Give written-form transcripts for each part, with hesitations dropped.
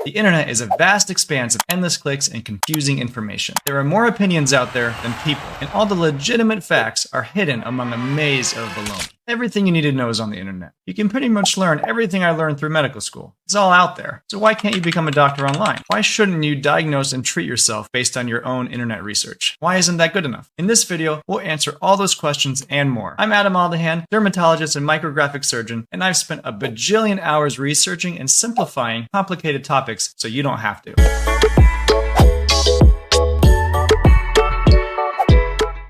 The internet is a vast expanse of endless clicks and confusing information. There are more opinions out there than people, and all the legitimate facts are hidden among a maze of baloney. Everything you need to know is on the internet. You can pretty much learn everything I learned through medical school. It's all out there. So why can't you become a doctor online? Why shouldn't you diagnose and treat yourself based on your own internet research? Why isn't that good enough? In this video, we'll answer all those questions and more. I'm Adam Aldahan, dermatologist and micrographic surgeon, and I've spent a bajillion hours researching and simplifying complicated topics so you don't have to.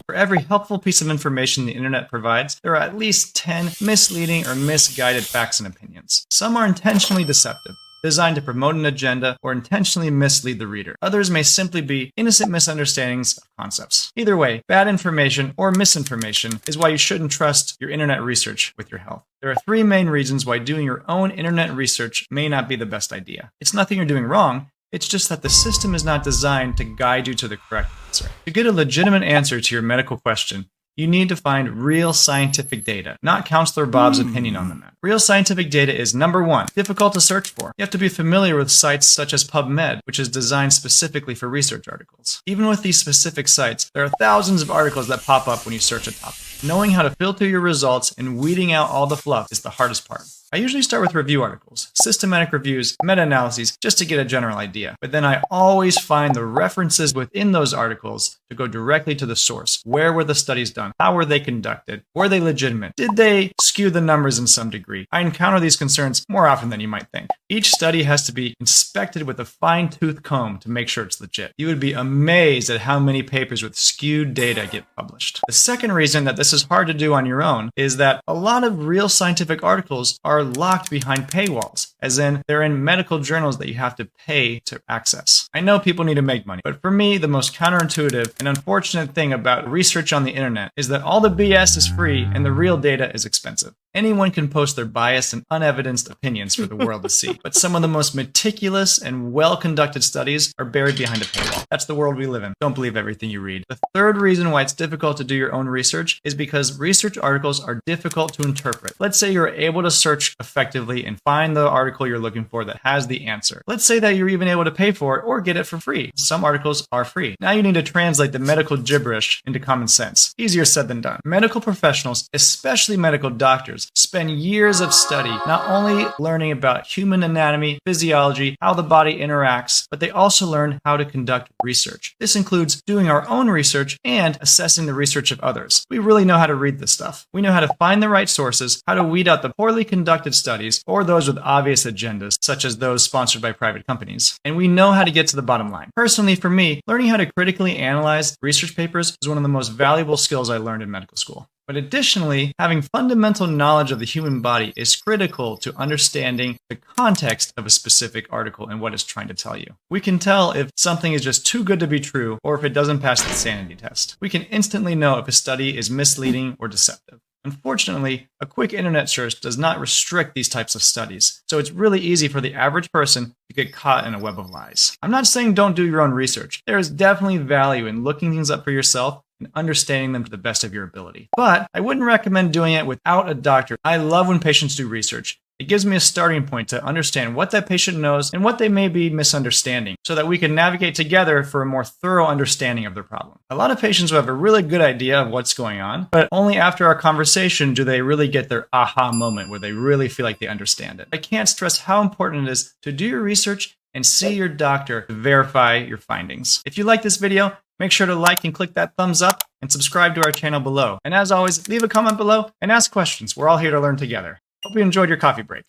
For every helpful piece of information the internet provides, there are at least 10 misleading or misguided facts and opinions. Some are intentionally deceptive, designed to promote an agenda or intentionally mislead the reader. Others may simply be innocent misunderstandings of concepts. Either way, bad information or misinformation is why you shouldn't trust your internet research with your health. There are 3 main reasons why doing your own internet research may not be the best idea. It's nothing you're doing wrong. It's just that the system is not designed to guide you to the correct answer. To get a legitimate answer to your medical question, you need to find real scientific data, not Counselor Bob's opinion on the matter. Real scientific data is, number 1, difficult to search for. You have to be familiar with sites such as PubMed, which is designed specifically for research articles. Even with these specific sites, there are thousands of articles that pop up when you search a topic. Knowing how to filter your results and weeding out all the fluff is the hardest part. I usually start with review articles, systematic reviews, meta-analyses, just to get a general idea. But then I always find the references within those articles to go directly to the source. Where were the studies done? How were they conducted? Were they legitimate? Did they skew the numbers in some degree? I encounter these concerns more often than you might think. Each study has to be inspected with a fine-tooth comb to make sure it's legit. You would be amazed at how many papers with skewed data get published. The second reason that this is hard to do on your own is that a lot of real scientific articles are locked behind paywalls, as in they're in medical journals that you have to pay to access. I know people need to make money, but for me, the most counterintuitive and unfortunate thing about research on the internet is that all the BS is free and the real data is expensive. Anyone can post their biased and unevidenced opinions for the world to see, but some of the most meticulous and well-conducted studies are buried behind a paywall. That's the world we live in. Don't believe everything you read. The third reason why it's difficult to do your own research is because research articles are difficult to interpret. Let's say you're able to search effectively and find the article you're looking for that has the answer. Let's say that you're even able to pay for it or get it for free. Some articles are free. Now you need to translate the medical gibberish into common sense. Easier said than done. Medical professionals, especially medical doctors, spend years of study not only learning about human anatomy, physiology, how the body interacts, but they also learn how to conduct research. This includes doing our own research and assessing the research of others. We really know how to read this stuff. We know how to find the right sources, how to weed out the poorly conducted studies or those with obvious agendas, such as those sponsored by private companies. And we know how to get to the bottom line. Personally, for me, learning how to critically analyze research papers is one of the most valuable skills I learned in medical school. But additionally, having fundamental knowledge of the human body is critical to understanding the context of a specific article and what it's trying to tell you. We can tell if something is just too good to be true or if it doesn't pass the sanity test. We can instantly know if a study is misleading or deceptive. Unfortunately, a quick internet search does not restrict these types of studies, so it's really easy for the average person to get caught in a web of lies. I'm not saying don't do your own research. There is definitely value in looking things up for yourself and understanding them to the best of your ability. But I wouldn't recommend doing it without a doctor. I love when patients do research. It gives me a starting point to understand what that patient knows and what they may be misunderstanding so that we can navigate together for a more thorough understanding of their problem. A lot of patients will have a really good idea of what's going on, but only after our conversation do they really get their aha moment where they really feel like they understand it. I can't stress how important it is to do your research and see your doctor to verify your findings. If you like this video, make sure to like and click that thumbs up and subscribe to our channel below. And as always, leave a comment below and ask questions. We're all here to learn together. Hope you enjoyed your coffee break.